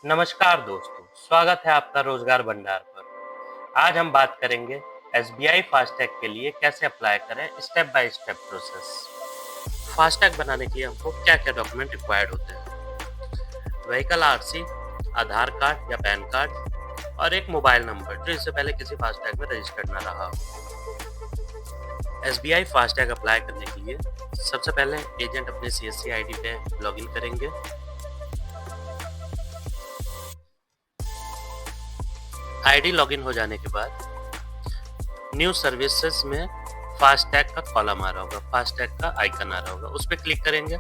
नमस्कार दोस्तों, स्वागत है आपका रोजगार भंडार पर। आज हम बात करेंगे एसबीआई फास्टैग के लिए कैसे अप्लाई करें, step by step process. FASTag बनाने के लिए हमको क्या-क्या डॉक्यूमेंट रिक्वायर्ड होते हैं? व्हीकल आरसी, आधार कार्ड या पैन कार्ड और एक मोबाइल नंबर जो इससे पहले किसी फास्टैग में रजिस्टर्ड ना रहा हो। एसबीआई फास्टैग अप्लाई करने के लिए सबसे पहले एजेंट अपने सीएससी आईडी पे लॉगिन करेंगे। आईडी लॉगिन हो जाने के बाद न्यू सर्विसेज में फास्टैग का कॉलम आ रहा होगा, फास्टैग का आइकन आ रहा होगा, उस पे क्लिक करेंगे।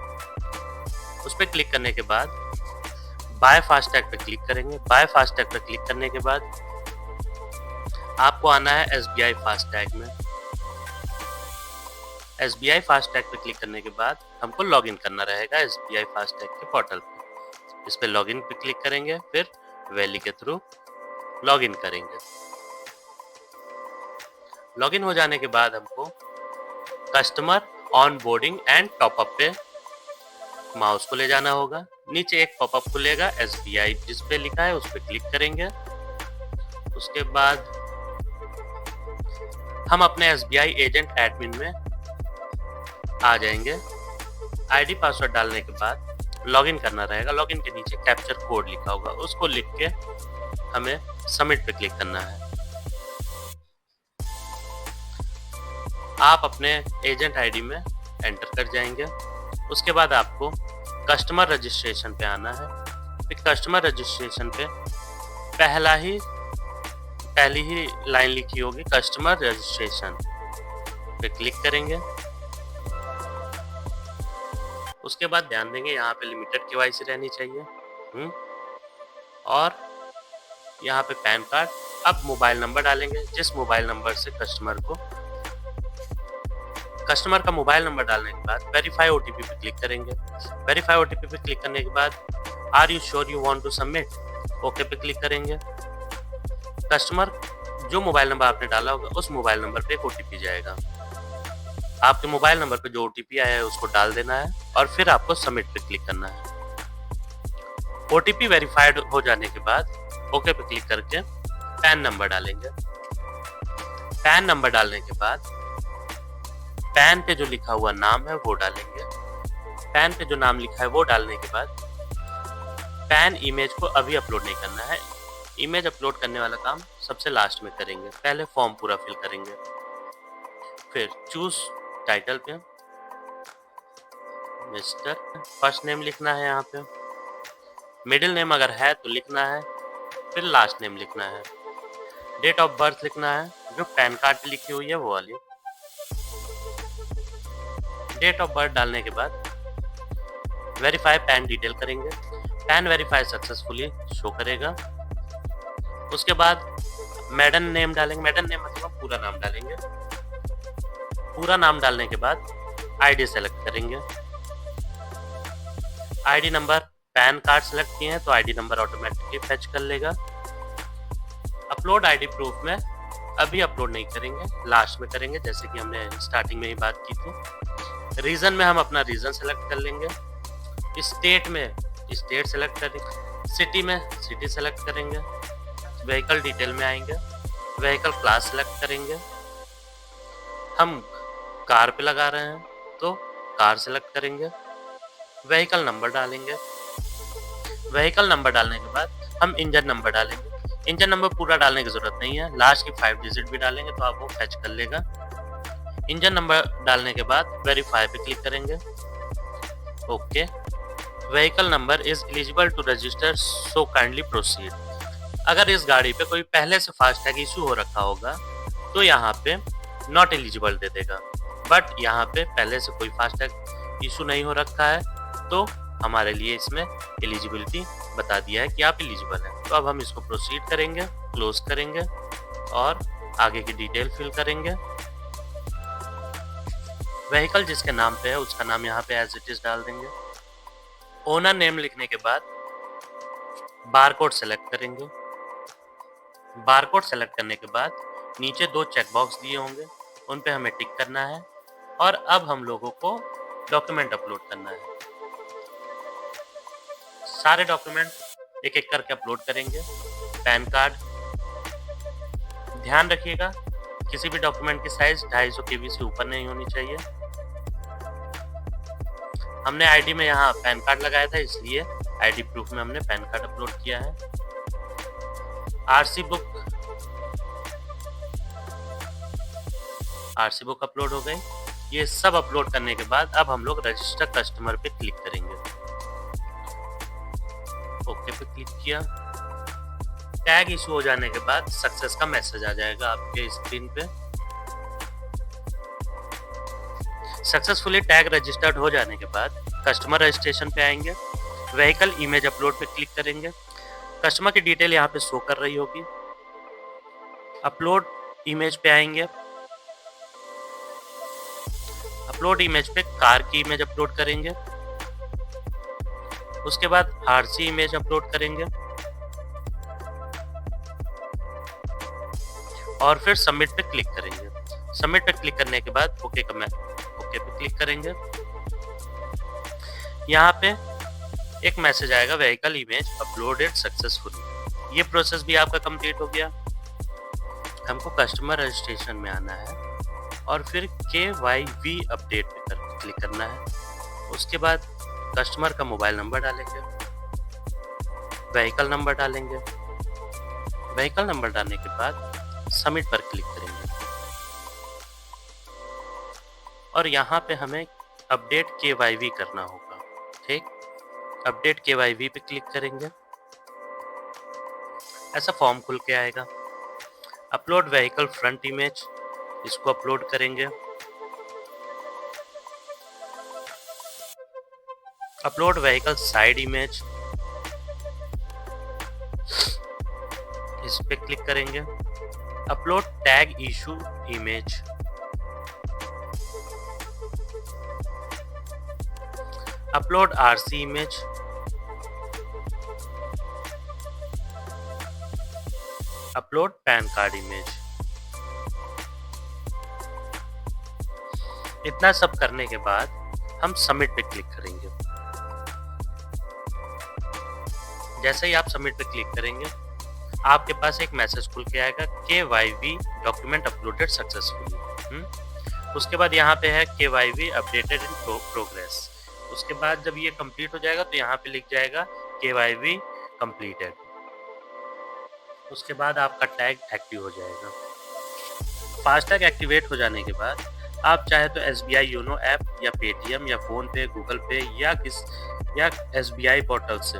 उस पे क्लिक करने के बाद बाय फास्टैग पे क्लिक करेंगे। बाय फास्टैग पे क्लिक करने के बाद आपको आना है एसबीआई फास्टैग में। एसबीआई फास्टैग पे क्लिक करने के बाद हमको लॉगिन करना रहेगा एसबीआई फास्टैग के पोर्टल पे। इस पे लॉगिन पे क्लिक करेंगे, फिर वैली के थ्रू लॉगिन करेंगे। लॉगिन हो जाने के बाद हमको customer on boarding and top up पे माउस को ले जाना होगा। नीचे एक पॉपअप खुलेगा एसबीआई जिस पे लिखा है, उस पे क्लिक करेंगे। उसके बाद हम अपने एसबीआई एजेंट एडमिन में आ जाएंगे। आईडी पासवर्ड डालने के बाद लॉगिन करना रहेगा। लॉगिन के नीचे कैप्चर कोड लिखा होगा, उसको लिख के हमें सबमिट पे क्लिक करना है। आप अपने एजेंट आईडी में एंटर कर जाएंगे। उसके बाद आपको कस्टमर रजिस्ट्रेशन पे आना है। फिर कस्टमर रजिस्ट्रेशन पे पहली ही लाइन लिखी होगी कस्टमर रजिस्ट्रेशन पे क्लिक करेंगे। उसके बाद ध्यान देंगे यहाँ पे लिमिटेड केवाईसी रहनी चाहिए और यहाँ पे पैन कार्ड। अब मोबाइल नंबर डालेंगे, जिस मोबाइल नंबर से कस्टमर का मोबाइल नंबर डालने के बाद वेरीफाई ओटीपी पे क्लिक करेंगे। वेरीफाई ओटीपी पे क्लिक करने के बाद are you sure you want to submit, okay पे क्लिक करेंगे। कस्टमर जो मोबाइल नंबर आपने डाला होगा उस मोबाइल नंबर पे एक ओटीपी जाएगा। आपके मोबाइल नंबर पे जो ओटीपी आया है उसको डाल देना है और फिर आपको सबमिट पे क्लिक करना है। ओटीपी वेरीफाइड हो जाने के बाद ओके पे क्लिक करके पैन नंबर डालेंगे। पैन नंबर डालने के बाद पैन पे जो लिखा हुआ नाम है वो डालेंगे। पैन पे जो नाम लिखा है वो डालने के बाद पैन इमेज को अभी अपलोड नहीं करना है। इमेज अपलोड करने वाला काम सबसे लास्ट में करेंगे। पहले फॉर्म पूरा फिल करेंगे। फिर चूज टाइटल पे मिस्टर, फर्स्ट नेम लिखना है यहाँ पे, मिडिल नेम अगर है तो लिखना है, फिर लास्ट नेम लिखना है। डेट ऑफ बर्थ लिखना है जो पैन कार्ड पे लिखी हुई है वो वाली। डेट ऑफ बर्थ डालने के बाद वेरीफाई पैन डिटेल करेंगे। पैन वेरीफाई सक्सेसफुली शो करेगा। उसके बाद मैडन नेम डालेंगे। मैडन नेम मतलब पूरा नाम डालेंगे। पूरा नाम डालने के बाद आईडी सेलेक्ट करेंगे। ID number pan card select किए हैं तो आईडी नंबर ऑटोमेटिकली फेच कर लेगा। अपलोड आईडी प्रूफ में अभी अपलोड नहीं करेंगे, लास्ट में करेंगे जैसे कि हमने स्टार्टिंग में ही बात की थी। रीजन में हम अपना रीजन सेलेक्ट कर लेंगे। स्टेट में स्टेट सेलेक्ट करेंगे। सिटी में सिटी सेलेक्ट करेंगे। व्हीकल डिटेल में आएंगे, व्हीकल क्लास सेलेक्ट करेंगे। हम कार पे लगा रहे हैं तो कार सेलेक्ट करेंगे। व्हीकल नंबर डालेंगे। व्हीकल नंबर डालने के बाद हम इंजन नंबर डालेंगे। इंजन नंबर पूरा डालने की जरूरत नहीं है, लास्ट की 5 डिजिट भी डालेंगे तो आपको फैच कर लेगा। इंजन नंबर डालने के बाद वेरीफाई पे क्लिक करेंगे। Okay, vehicle number is eligible to register so kindly proceed. अगर इस गाड़ी पे कोई पहले से फास्टैग इशू हो रखा होगा तो यहाँ पे नॉट एलिजिबल दे देगा, बट यहाँ पे पहले से कोई फास्टैग इशू नहीं हो रखा है तो हमारे लिए इसमें एलिजिबिलिटी बता दिया है कि आप एलिजिबल हैं। तो अब हम इसको प्रोसीड करेंगे, क्लोज करेंगे और आगे की डिटेल फिल करेंगे। व्हीकल जिसके नाम पे है उसका नाम यहाँ पे एज इट इज डाल देंगे। ओनर नेम लिखने के बाद बारकोड सेलेक्ट करेंगे। बारकोड सेलेक्ट करने के बाद नीचे 2 चेक बॉक्स दिए होंगे, उन पे हमें टिक करना है और अब हम लोगों को डॉक्यूमेंट अपलोड करना है। सारे डॉक्यूमेंट एक-एक करके अपलोड करेंगे। पैन कार्ड, ध्यान रखिएगा किसी भी डॉक्यूमेंट की साइज़ 250 केबी से ऊपर नहीं होनी चाहिए। हमने आईडी में यहाँ पैन कार्ड लगाया था, इसलिए आईडी प्रूफ में हमने पैन कार्ड अपलोड किया है। आरसी बुक अपलोड हो गई। ये सब अपलोड करने के बाद अब हम लोग रजिस्टर कस्टमर पे क्लिक करेंगे। ओके पे क्लिक किया। टैग इशू हो जाने के बाद सक्सेस का मैसेज आ जाएगा आपके स्क्रीन पे। सक्सेसफुली टैग रजिस्टर्ड हो जाने के बाद कस्टमर रजिस्ट्रेशन पे आएंगे। व्हीकल इमेज अपलोड पे क्लिक करेंगे। कस्टमर की डिटेल यहाँ पे शो कर रही होगी। अपलोड इमेज पे आएंगे। अपलोड इमेज पे कार की इमेज अपलोड करेंगे। उसके बाद आरसी इमेज अपलोड करेंगे और फिर सबमिट पे क्लिक करेंगे। सबमिट पे क्लिक करने के बाद ओके पे क्लिक करेंगे। यहाँ पे एक मैसेज आएगा, व्हीकल इमेज अपलोडेड सक्सेसफुली। ये प्रोसेस भी आपका कंप्लीट हो गया। हमको कस्टमर रजिस्ट्रेशन में आना है और फिर KYV अपडेट पे क्लिक करना है। उसके बाद कस्टमर का मोबाइल नंबर डालेंगे, व्हीकल नंबर डालेंगे। व्हीकल नंबर डालने के बाद सबमिट पर क्लिक करेंगे और यहाँ पे हमें अपडेट KYV करना होगा। ठीक, अपडेट KYV पे क्लिक करेंगे। ऐसा फॉर्म खुल के आएगा। अपलोड व्हीकल फ्रंट इमेज, इसको अपलोड करेंगे। अपलोड व्हीकल साइड इमेज, इस पे क्लिक करेंगे। Upload tag issue image, upload RC image, upload pan card image. इतना सब करने के बाद हम सबमिट पे क्लिक करेंगे। जैसे ही आप सबमिट पे क्लिक करेंगे आपके पास एक मैसेज खुल के आएगा, KYV डॉक्यूमेंट अपलोडेड सक्सेसफुली। उसके बाद यहाँ पे है KYV अपडेटेड इन प्रोग्रेस। उसके बाद जब ये कंप्लीट हो जाएगा तो यहाँ पे लिख जाएगा KYV कंप्लीटेड। उसके बाद आपका टैग एक्टिव हो जाएगा। फास्टैग एक्टिवेट हो जाने के बाद आप चाहे तो SBI योनो ऐप या पेटीएम या फोन पे, गूगल पे या SBI पोर्टल से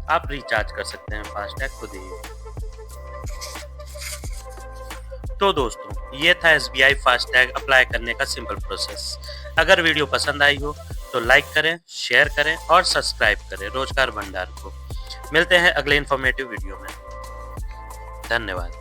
आप रिचार्ज कर सकते हैं फास्टैग खुद ही। तो दोस्तों, ये था SBI फास्टैग अप्लाई करने का सिंपल प्रोसेस। अगर वीडियो पसंद आई हो तो लाइक करें, शेयर करें और सब्सक्राइब करें रोजगार भंडार को। मिलते हैं अगले इन्फॉर्मेटिव वीडियो में। धन्यवाद।